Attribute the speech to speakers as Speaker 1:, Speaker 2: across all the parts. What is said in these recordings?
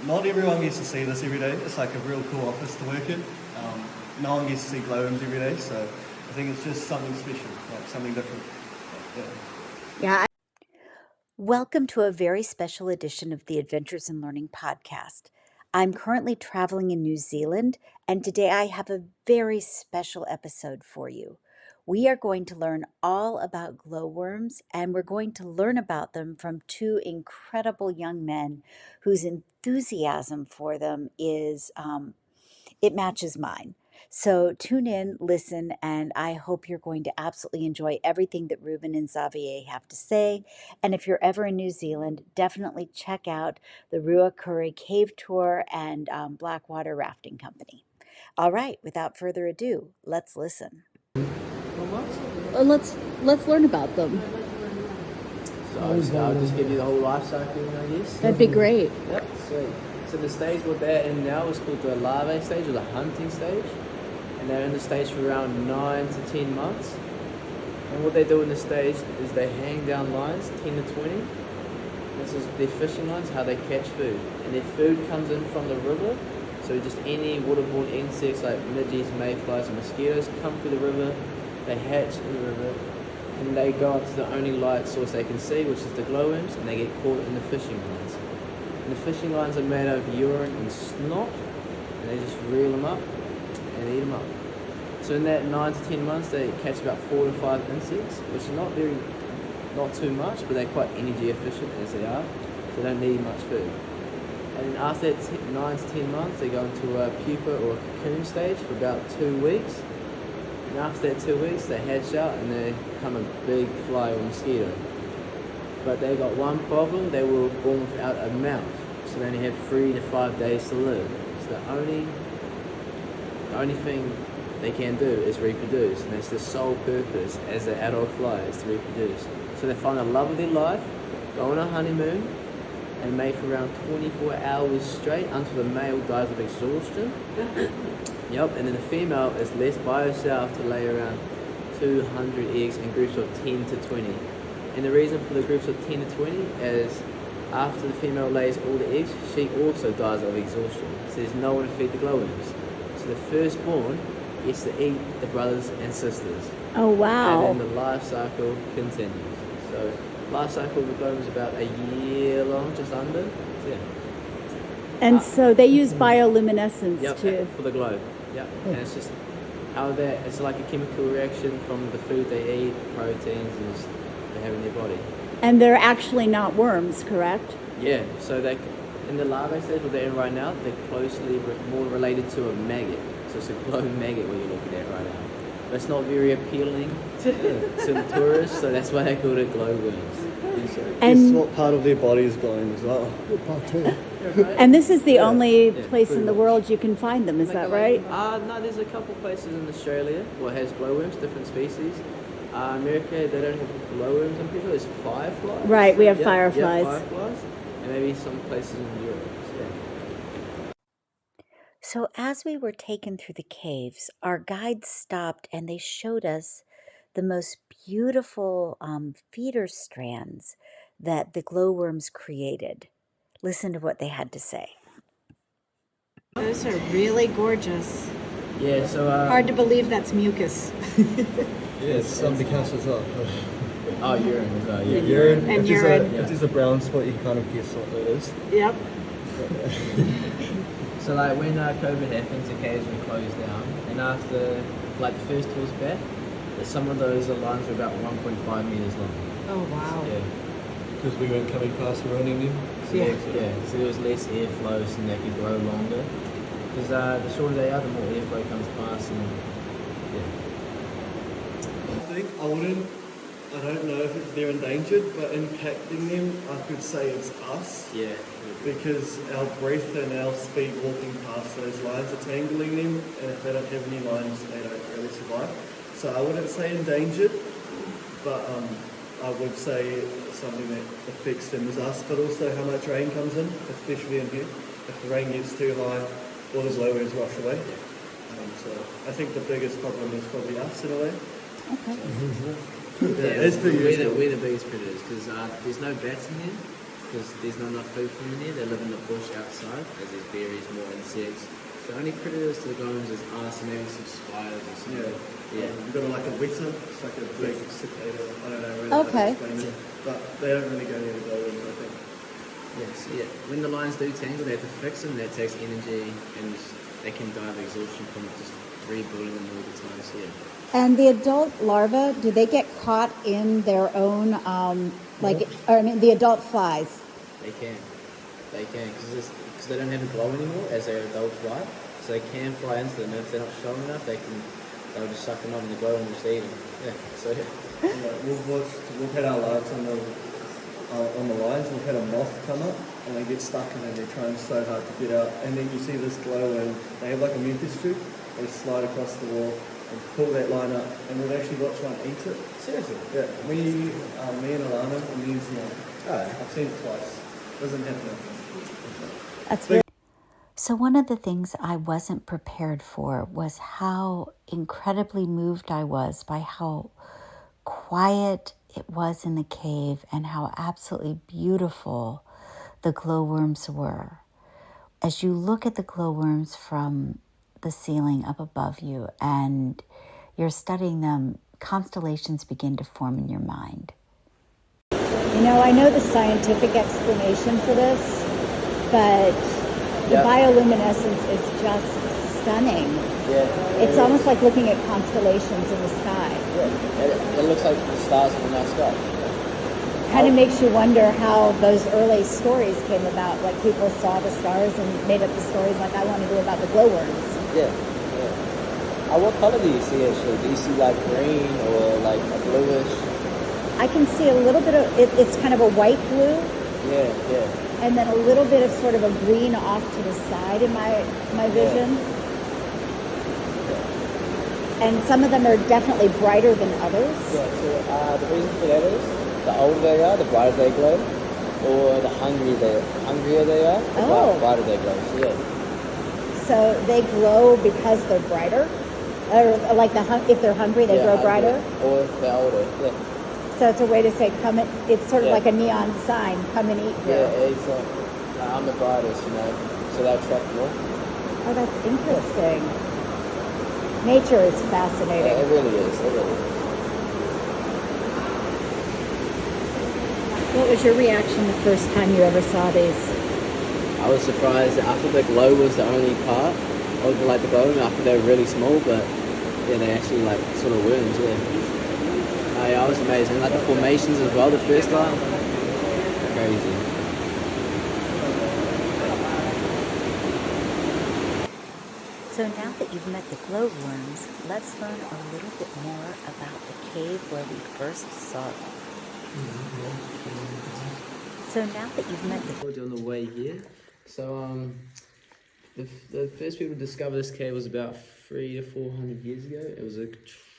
Speaker 1: not everyone gets to see this every day. It's like a real cool office to work in. No one gets to see glowworms every day, so I think it's just something special, like something different.
Speaker 2: Yeah. Welcome to a very special edition of the Adventures in Learning podcast. I'm currently traveling in New Zealand, and today I have a very special episode for you. We are going to learn all about glowworms, and we're going to learn about them from two incredible young men whose enthusiasm for them is, it matches mine. So tune in, listen, and I hope you're going to absolutely enjoy everything that Ruben and Xavier have to say. And if you're ever in New Zealand, definitely check out the Ruakuri Cave tour and Blackwater Rafting Company. All right, without further ado, let's listen. Let's learn about them.
Speaker 3: So I'll just give you the whole life cycle, I guess.
Speaker 2: That'd be great.
Speaker 3: Yep, sweet. So the stage what they're in now is called the larvae stage or the hunting stage. And they're in the stage for around 9 to 10 months. And what they do in the stage is they hang down lines, 10 to 20. This is their fishing lines, how they catch food. And their food comes in from the river. So just any waterborne insects like midges, mayflies, and mosquitoes come through the river. They hatch in the river. And they go up to the only light source they can see, which is the glowworms, and they get caught in the fishing lines. And the fishing lines are made of urine and snot, and they just reel them up and eat them up. So in that 9 to 10 months, they catch about 4 to 5 insects, which are not too much, but they're quite energy efficient as they are, so they don't need much food. And then after that 9 to 10 months, they go into a pupa or a cocoon stage for about 2 weeks. And after that 2 weeks, they hatch out and they become a big fly or mosquito. But they got one problem, they were born without a mouth, so they only have 3 to 5 days to live. So the only thing they can do is reproduce, and that's their sole purpose as an adult fly, is to reproduce. So they find the love of their life, go on a honeymoon, and mate for around 24 hours straight until the male dies of exhaustion. Yep, and then the female is left by herself to lay around 200 eggs in groups of 10 to 20. And the reason for the groups of 10 to 20 is after the female lays all the eggs, she also dies of exhaustion. So there's no one to feed the glowworms. So the firstborn gets to eat the brothers and sisters.
Speaker 2: Oh, wow.
Speaker 3: And then the life cycle continues. So life cycle of the glowworm is about a year long, just under. So, yeah.
Speaker 2: And so they use bioluminescence
Speaker 3: too. For the glow. Yep. And it's just how it's like a chemical reaction from the food they eat, proteins and they have in their body.
Speaker 2: And they're actually not worms, correct?
Speaker 3: Yeah. So they in the larvae stage where they're in right now, they're closely more related to a maggot. So it's a glow maggot what you're looking at right now. But it's not very appealing to the tourists, so that's why they call it glowworms.
Speaker 1: And guess what part of their body is glowing as well?
Speaker 4: Part too.
Speaker 2: And this is the only place in the world you can find them, is that right?
Speaker 3: No, there's a couple places in Australia where it has glowworms, different species. America, they don't have glowworms, I'm pretty sure there's fireflies.
Speaker 2: Right, we have fireflies.
Speaker 3: Yeah, fireflies. And maybe some places in Europe.
Speaker 2: So as we were taken through the caves, our guides stopped and they showed us the most beautiful feeder strands that the glowworms created. Listen to what they had to say.
Speaker 5: Those are really gorgeous.
Speaker 3: Yeah, so...
Speaker 5: hard to believe that's mucus.
Speaker 1: Yeah, it's something else as well.
Speaker 3: Oh, urine as well, yeah.
Speaker 1: Urine.
Speaker 5: And
Speaker 1: if
Speaker 5: urine.
Speaker 1: If there's a brown spot, you can kind of guess what it is.
Speaker 5: Yep.
Speaker 3: So like when COVID happened, the caves were closed down, and after like the first tours back, some of those lines were about 1.5 meters long.
Speaker 5: Oh wow.
Speaker 3: Yeah.
Speaker 1: Because we weren't coming past running them.
Speaker 3: So so there was less airflow, so they could grow longer. Because the shorter they are, the more airflow comes past, and
Speaker 1: I don't know if they're endangered, but impacting them, I could say it's us.
Speaker 3: Yeah.
Speaker 1: Because our breath and our speed walking past those lines are tangling them, and if they don't have any lines, they don't really survive. So I wouldn't say endangered, but I would say something that affects them is us, but also how much rain comes in, especially in here. If the rain gets too high, all the glowworms rush away. So I think the biggest problem is probably us in a way.
Speaker 2: Okay.
Speaker 3: we're the biggest predators because there's no bats in here. because there's not enough food for them there. They live in the bush outside, as there's berries, more insects. The only predators to the glowworms is us and maybe some spiders or something. Yeah.
Speaker 1: You've got like a weta, it's like a big cicada. I don't know really how to explain it, but they don't really go near the glowworms, I think.
Speaker 3: Yes, yeah. When the lines do tangle, they have to fix them. That takes energy, and they can die of exhaustion from just rebuilding them all the time. So yeah.
Speaker 2: And the adult larvae, do they get caught in their own, the adult flies?
Speaker 3: They can, because they don't have a glow anymore as their adult fly, so they can fly into them. If they're not strong enough, they'll just suck them up in the glow and just eat them. Yeah, so yeah.
Speaker 1: We've had our lives on the lines. We've had a moth come up and they get stuck in it. They're trying so hard to get out, and then you see this glowworm. They have like a mucus tube. They slide across the wall and pull that line up, and we've actually watched one eat it.
Speaker 3: Seriously?
Speaker 1: Yeah, me and Alana and New Zealand. I've seen it twice. Doesn't happen often.
Speaker 2: That's really... So one of the things I wasn't prepared for was how incredibly moved I was by how quiet it was in the cave and how absolutely beautiful the glowworms were. As you look at the glowworms from the ceiling up above you and you're studying them, constellations begin to form in your mind. I know the scientific explanation for this, but the bioluminescence is just stunning.
Speaker 3: Yeah.
Speaker 2: It's almost like looking at constellations in the sky.
Speaker 3: Yeah. It looks like the stars in the night sky.
Speaker 2: Kind of makes you wonder how those early stories came about. Like people saw the stars and made up the stories like I want to do about the glowworms.
Speaker 3: Yeah. What color do you see actually? Do you see like green or like a bluish?
Speaker 2: I can see a little bit of it's kind of a white blue.
Speaker 3: Yeah.
Speaker 2: And then a little bit of sort of a green off to the side in my vision. Yeah. And some of them are definitely brighter than others.
Speaker 3: Yeah, so the reason for that is the older they are, the brighter they glow, or the hungrier they are, the brighter they glow. So, yeah.
Speaker 2: So they glow because they're brighter? Or like if they're hungry, they grow brighter?
Speaker 3: Or if they're older, yeah.
Speaker 2: So it's a way to say, it's sort of like a neon sign, come and eat here.
Speaker 3: Yeah, it's I'm the brightest, so they attract more.
Speaker 2: Oh, that's interesting. Nature is fascinating.
Speaker 3: Yeah, it really is.
Speaker 2: What was your reaction the first time you ever saw these?
Speaker 3: I was surprised. I thought the glow was the only part of the glowworm. I thought they were really small, but yeah, they actually sort of worms, yeah. I was amazed. And the formations as well, the first time. Crazy.
Speaker 2: So now that you've met the glowworms, let's learn a little bit more about the cave where we first saw them. So now that you've met the...
Speaker 3: On the way here, so the first people to discover this cave was about 300 to 400 years ago. It was a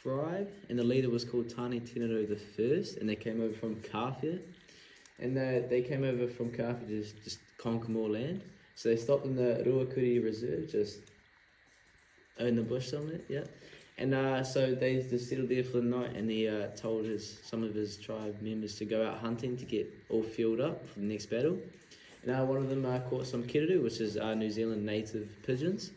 Speaker 3: tribe, and the leader was called Tani Tinaro the First, and they came over from Kafia. And they came over from Kafia to just conquer more land. So they stopped in the Ruakuri Reserve, just in the bush somewhere, yeah. And so they just settled there for the night, and he told some of his tribe members to go out hunting to get all fueled up for the next battle. And one of them caught some kiriru, which is New Zealand native pigeons.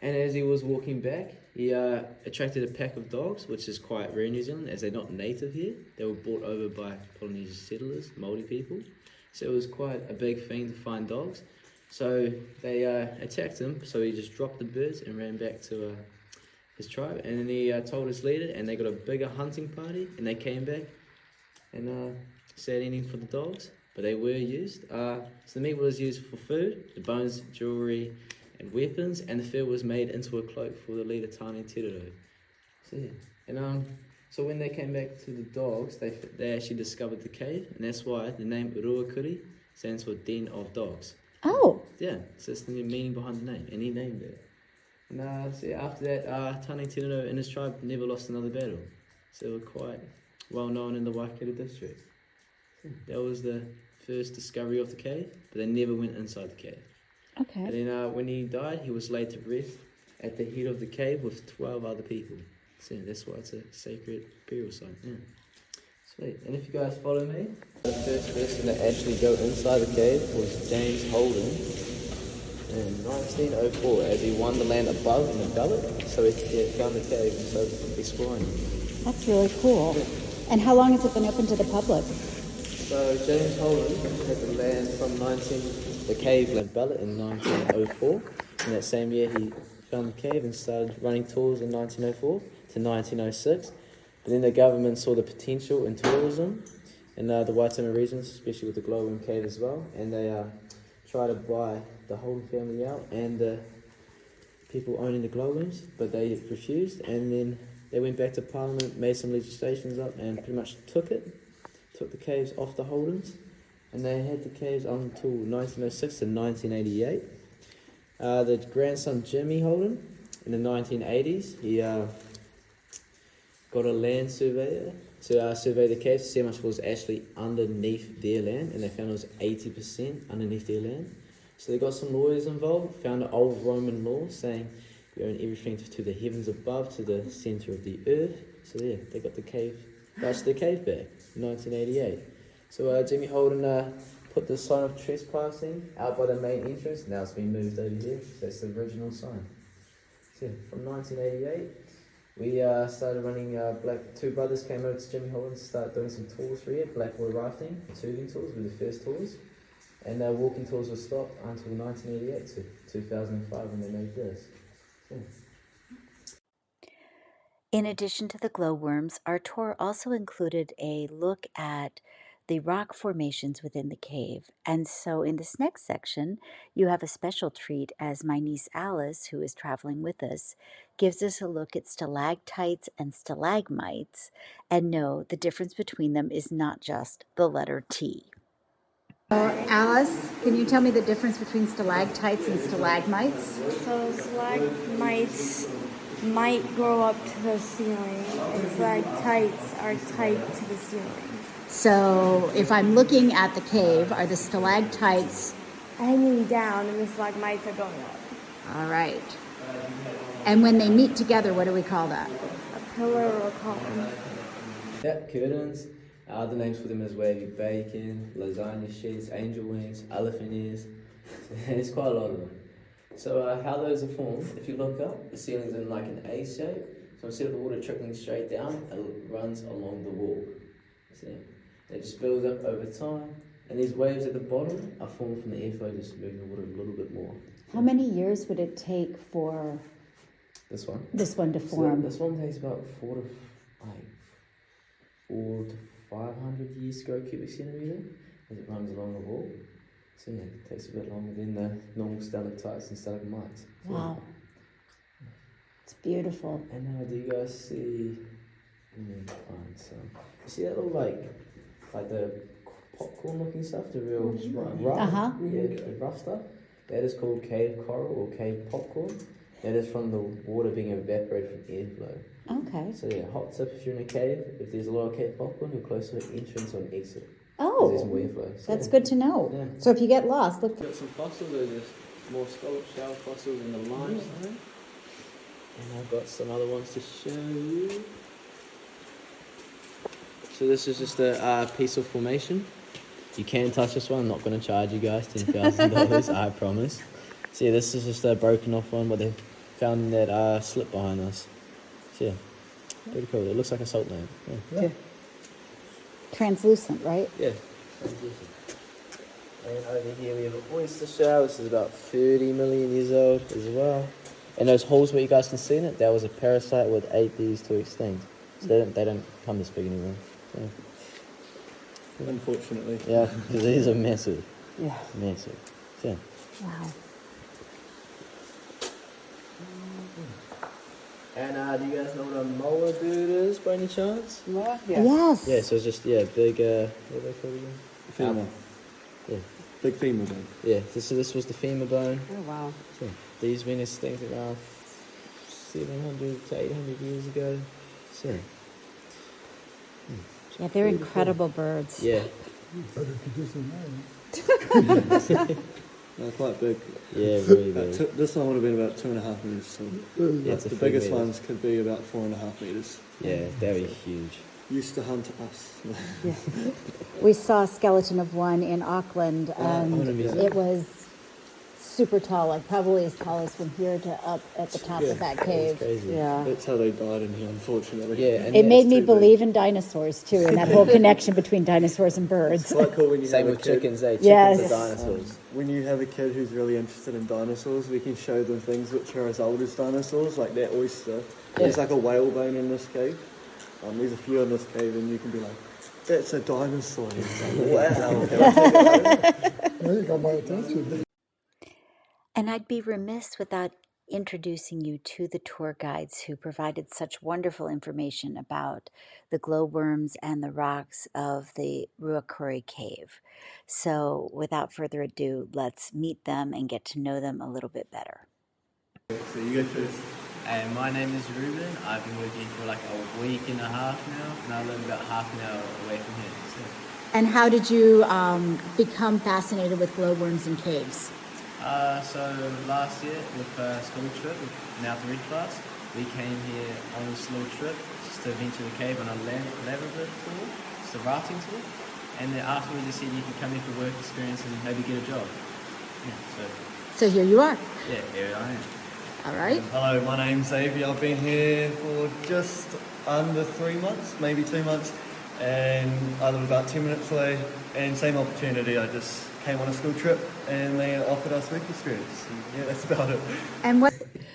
Speaker 3: And as he was walking back, he attracted a pack of dogs, which is quite rare in New Zealand, as they're not native here. They were brought over by Polynesian settlers, Maori people. So it was quite a big thing to find dogs. So they attacked him, so he just dropped the birds and ran back to his tribe. And then he told his leader, and they got a bigger hunting party, and they came back and started eating for the dogs. But they were used. So the meat was used for food, the bones, jewelry, and weapons, and the fur was made into a cloak for the leader Tani Terero. So yeah, and so when they came back to the dogs, they actually discovered the cave, and that's why the name Ruakuri stands for Den of Dogs.
Speaker 2: Oh.
Speaker 3: Yeah, so that's the meaning behind the name, and he named it. And so yeah, after that, Tani Terero and his tribe never lost another battle, so they were quite well known in the Waikato district. That was the first discovery of the cave, but they never went inside the cave.
Speaker 2: Okay.
Speaker 3: And then when he died, he was laid to rest at the head of the cave with 12 other people. So that's why it's a sacred burial site. Yeah. Sweet. And if you guys follow me, the first person to actually go inside the cave was James Holden in 1904 as he won the land above in the gullet. So he found the cave and started exploring.
Speaker 2: That's really cool. And how long has it been open to the public?
Speaker 3: So James Holden had the land from the cave land Ballot in 1904. In that same year he found the cave and started running tours in 1904 to 1906. But then the government saw the potential in tourism in the Waitangi regions, especially with the Glowworm Cave as well, and they tried to buy the Holden family out and the people owning the glowworms, but they refused, and then they went back to Parliament, made some legislations up, and pretty much took the caves off the Holdens, and they had the caves until 1906 to 1988. The grandson Jimmy Holden, in the 1980s, he got a land surveyor to survey the caves to see how much was actually underneath their land, and they found it was 80% underneath their land. So they got some lawyers involved, found an old Roman law saying you own everything to the heavens above, to the centre of the earth. So yeah, they got the cave back in 1988. So Jimmy Holden put the sign of trespassing out by the main entrance. Now it's been moved over here. So that's the original sign. So yeah, from 1988, we started running, two brothers came over to Jimmy Holden to start doing some tours for here. Blackwater rafting, tubing tours were the first tours. And walking tours were stopped until 1988 to 2005 when they made this. Yeah.
Speaker 2: In addition to the glowworms, our tour also included a look at the rock formations within the cave. And so in this next section, you have a special treat as my niece Alice, who is traveling with us, gives us a look at stalactites and stalagmites. And no, the difference between them is not just the letter T. Alice, can you tell me the difference between stalactites and stalagmites?
Speaker 4: So stalagmites might grow up to the ceiling, and stalactites are tight to the ceiling.
Speaker 2: So if I'm looking at the cave, are the stalactites
Speaker 4: Hanging down, and the stalagmites are going up.
Speaker 2: all right? And when they meet together, what do we call that?
Speaker 4: A pillar or a column.
Speaker 3: Yeah, curtains. Other names for them is wavy bacon, lasagna sheets, angel wings, elephant ears. There's quite a lot of them. So how those are formed, if you look up, the ceiling's in like an A shape. So instead of the water trickling straight down, it runs along the wall. See? It just builds up over time. And these waves at the bottom are formed from the airflow just moving the water a little bit more.
Speaker 2: How many years would it take for
Speaker 3: this one
Speaker 2: to form?
Speaker 3: So this one takes about 4 to 500 years to grow cubic centimetre as it runs along the wall. So yeah, it takes a bit longer than the normal stalactites and stalagmites. So,
Speaker 2: Wow. It's beautiful.
Speaker 3: and do you guys see? You see that little like the popcorn looking stuff, the real rough,
Speaker 2: Uh-huh.
Speaker 3: yeah, the rough stuff. That is called cave coral or cave popcorn. That is from the water being evaporated from airflow.
Speaker 2: Okay.
Speaker 3: So yeah, hot tip if you're in a cave, if there's a lot of cave popcorn, you're close to an entrance or an exit. There's more airflow. So
Speaker 2: That's good to know.
Speaker 3: Yeah.
Speaker 2: So if you get lost, look.
Speaker 3: Got some fossils, there's just more scallop shell fossils in the limestone. And I've got some other ones to show you. So this is just a piece of formation. You can touch this one, I'm not going to charge you guys $10,000, I promise. So yeah, this is just a broken off one, what they found in that slip behind us. So yeah, pretty cool. It looks like a salt lamp. Yeah.
Speaker 2: Translucent, right?
Speaker 3: Yeah. And over here we have an oyster shell. This is about 30 million years old as well. And those holes where you guys can see in it, that was a parasite which ate these to extinct. So they don't come this big anymore. Yeah.
Speaker 1: Unfortunately.
Speaker 3: Yeah, because these are massive.
Speaker 2: Yeah.
Speaker 3: Massive. So,
Speaker 2: Wow.
Speaker 3: and do you guys know what a moa bird is by any chance?
Speaker 2: Yes.
Speaker 3: Yeah, so it's just, big, what are they called again?
Speaker 1: Femur.
Speaker 3: Yeah.
Speaker 1: Big femur bone.
Speaker 3: Yeah, so this was the femur bone.
Speaker 2: Oh, wow.
Speaker 3: So, these went extinct around 700 to 800 years ago. So,
Speaker 2: Yeah, they're incredible birds.
Speaker 3: yeah.
Speaker 1: They're quite big.
Speaker 3: Yeah, really big.
Speaker 1: This one would have been about 2.5 meters. So
Speaker 3: Yeah, it's a
Speaker 1: the
Speaker 3: few
Speaker 1: biggest
Speaker 3: meters.
Speaker 1: ones could be about 4.5 meters.
Speaker 3: Yeah, very huge.
Speaker 1: used to hunt us.
Speaker 2: We saw a skeleton of one in Auckland, and it was super tall, like probably as tall as from here to up at the top of that cave.
Speaker 3: crazy.
Speaker 2: Yeah.
Speaker 1: That's how they died in here, unfortunately.
Speaker 3: Yeah, and
Speaker 2: It made
Speaker 1: it's
Speaker 2: me
Speaker 1: too
Speaker 2: believe in dinosaurs too, and that whole connection between dinosaurs and birds.
Speaker 1: It's quite cool when you
Speaker 3: same
Speaker 1: have a
Speaker 3: with
Speaker 1: kid.
Speaker 3: chickens, eh? Chickens
Speaker 2: Yes.
Speaker 3: are dinosaurs.
Speaker 1: When you have a kid who's really interested in dinosaurs, we can show them things which are as old as dinosaurs, like that oyster. There's like a whale bone in this cave. There's a few in this cave, and you can be like, that's a dinosaur. It's like, wow. Can I take it home?
Speaker 6: Now you got my attention.
Speaker 2: And I'd be remiss without introducing you to the tour guides who provided such wonderful information about the glowworms and the rocks of the Ruakuri Cave. So without further ado, let's meet them and get to know them a little bit better.
Speaker 1: So you go first.
Speaker 3: And my name is Ruben. I've been working for like a week and a half now, and I live about half an hour away from here. So.
Speaker 2: And how did you become fascinated with glowworms and caves?
Speaker 3: So last year with a school trip with an Red class, we came here on this little trip just to venture the cave on a larval tour, just a rafting tour. And then afterwards they said you can come here for work experience and maybe get a job. Yeah,
Speaker 2: So here you are.
Speaker 3: yeah, here I am.
Speaker 2: All right.
Speaker 1: Hello, my name's Xavier. I've been here for just under 3 months, maybe 2 months, and I live about 10 minutes away. And same opportunity, I just came on a school trip and they offered us work experience. And yeah, that's about it.
Speaker 2: And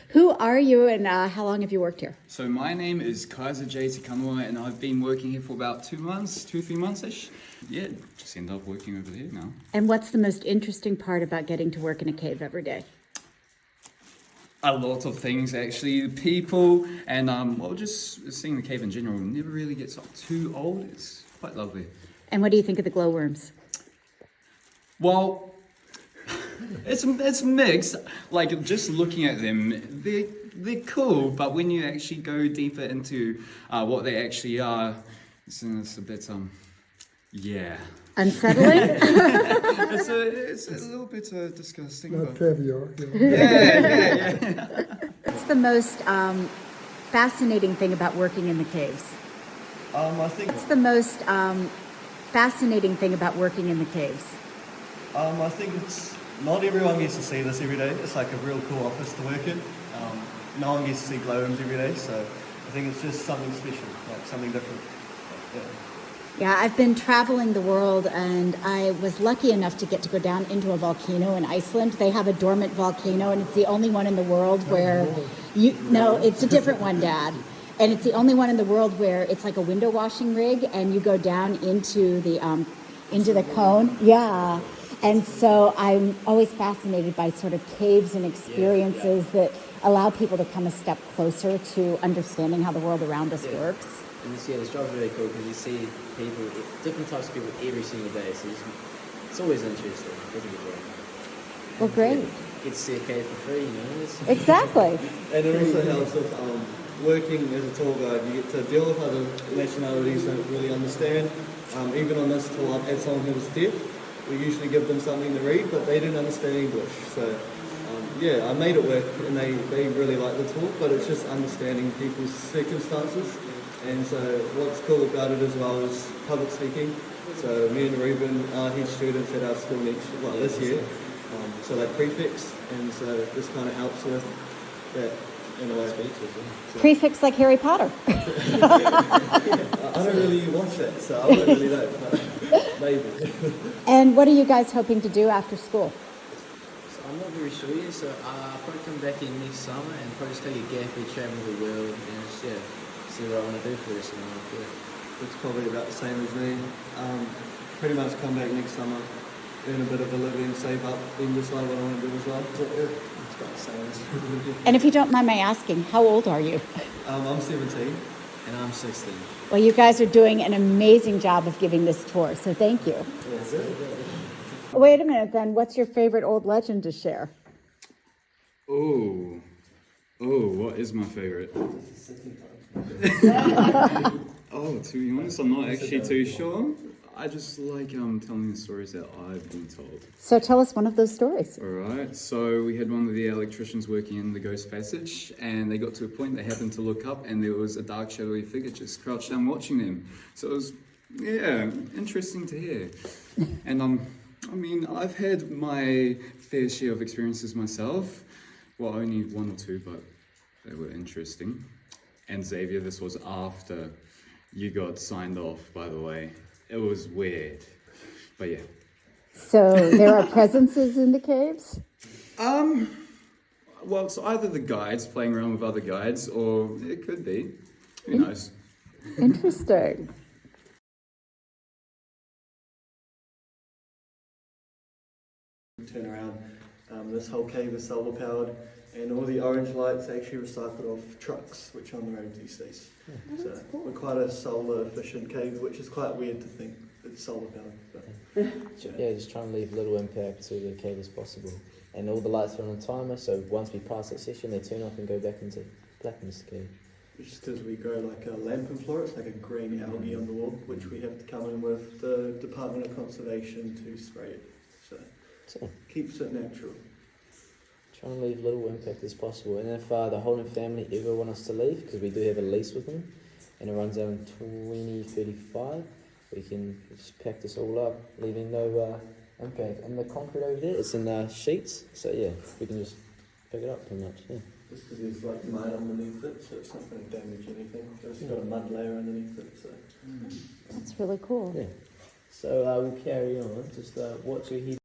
Speaker 2: who are you, and how long have you worked here?
Speaker 7: So my name is Kaiser J. Tikanua, and I've been working here for about 2 months, 3 months-ish. Yeah, just ended up working over here now.
Speaker 2: And what's the most interesting part about getting to work in a cave every day?
Speaker 7: A lot of things, actually. The people, and well, just seeing the cave in general never really gets too old. It's quite lovely.
Speaker 2: And what do you think of the glowworms?
Speaker 7: Well, it's mixed. Like, just looking at them, they're cool, but when you actually go deeper into what they actually are, it's a bit, yeah.
Speaker 2: Unsettling?
Speaker 7: It's a little bit disgusting.
Speaker 6: Not
Speaker 7: But...
Speaker 6: caviar.
Speaker 7: Yeah.
Speaker 2: What's the most fascinating thing about working in the caves?
Speaker 1: I think
Speaker 2: What's the most fascinating thing about working in the caves?
Speaker 1: I think it's not everyone gets to see this every day. It's like a real cool office to work in. No one gets to see glowworms every day, so I think it's just something special, like something different. Yeah.
Speaker 2: Yeah, I've been traveling the world, and I was lucky enough to get to go down into a volcano in Iceland. They have a dormant volcano, and it's the only one in the world where it's a different one, Dad. And it's the only one in the world where it's like a window washing rig, and you go down into the cone. Yeah. And so I'm always fascinated by sort of caves and experiences that allow people to come a step closer to understanding how the world around us works.
Speaker 3: And this job's really cool because you see people, different types of people every single day. So it's always interesting.
Speaker 2: Well, great.
Speaker 3: Get to see a cave for free, you know.
Speaker 2: Exactly.
Speaker 1: And it also helps with working as a tour guide. You get to deal with other nationalities that really understand. Even on this tour, I've had someone who was deaf. We usually give them something to read, but they didn't understand English. So, yeah, I made it work, and they really like the talk, but it's just understanding people's circumstances. And so what's cool about it as well is public speaking. So me and Ruben are his students at our school this year. So they prefix, and so this kind of helps with that in a way.
Speaker 2: Prefix like Harry Potter.
Speaker 1: I don't really watch that, so I don't really know, but maybe.
Speaker 2: And what are you guys hoping to do after school?
Speaker 3: So I'm not very sure yet, so I'll probably come back in next summer and probably just take a gap and travel the world and just, see what I want to do for the rest of my life.
Speaker 1: It's probably about the same as me. Pretty much come back next summer, earn a bit of a living, save up, then decide what I want to do as well. So, it's about the same as
Speaker 2: And if you don't mind my asking, how old are you?
Speaker 1: I'm 17.
Speaker 3: And I'm 16.
Speaker 2: Well, you guys are doing an amazing job of giving this tour, so thank you. Wait a minute, then. What's your favorite old legend to share?
Speaker 7: Oh, what is my favorite? Oh, to be honest, I'm not actually too sure. I just like telling the stories that I've been told.
Speaker 2: So tell us one of those stories.
Speaker 7: All right, so we had one of the electricians working in the ghost passage, and they got to a point they happened to look up, and there was a dark, shadowy figure just crouched down watching them. So it was, yeah, interesting to hear. And I mean, I've had my fair share of experiences myself. Well, only one or two, but they were interesting. And Xavier, this was after you got signed off, by the way. It was weird, but yeah.
Speaker 2: So there are presences in the caves?
Speaker 7: Well, it's either the guides playing around with other guides, or it could be. Who knows?
Speaker 2: Interesting.
Speaker 1: Turn around. This whole cave is solar powered, and all the orange lights are actually recycled off trucks which are on the road these days. So we're quite a solar efficient cave, which is quite weird to think it's solar powered. But,
Speaker 3: Yeah, just trying to leave little impact to the cave as possible. And all the lights are on a timer, so once we pass that session, they turn off and go back into blackness cave.
Speaker 1: just as we grow like a lamp in Florida, like a green algae on the wall, which we have to come in with the Department of Conservation to spray it. So keeps it natural.
Speaker 3: Trying to leave little impact as possible. And if the Holden family ever want us to leave, because we do have a lease with them, and it runs out in 2035, we can just pack this all up, leaving no impact. And the concrete over there, it's in sheets, so yeah, we can just pick it up pretty much, yeah.
Speaker 1: Just because there's like mud underneath it, so it's not going to damage anything. It's got a mud layer underneath it, so.
Speaker 2: That's really cool.
Speaker 3: Yeah. So we'll carry on, just watch your head.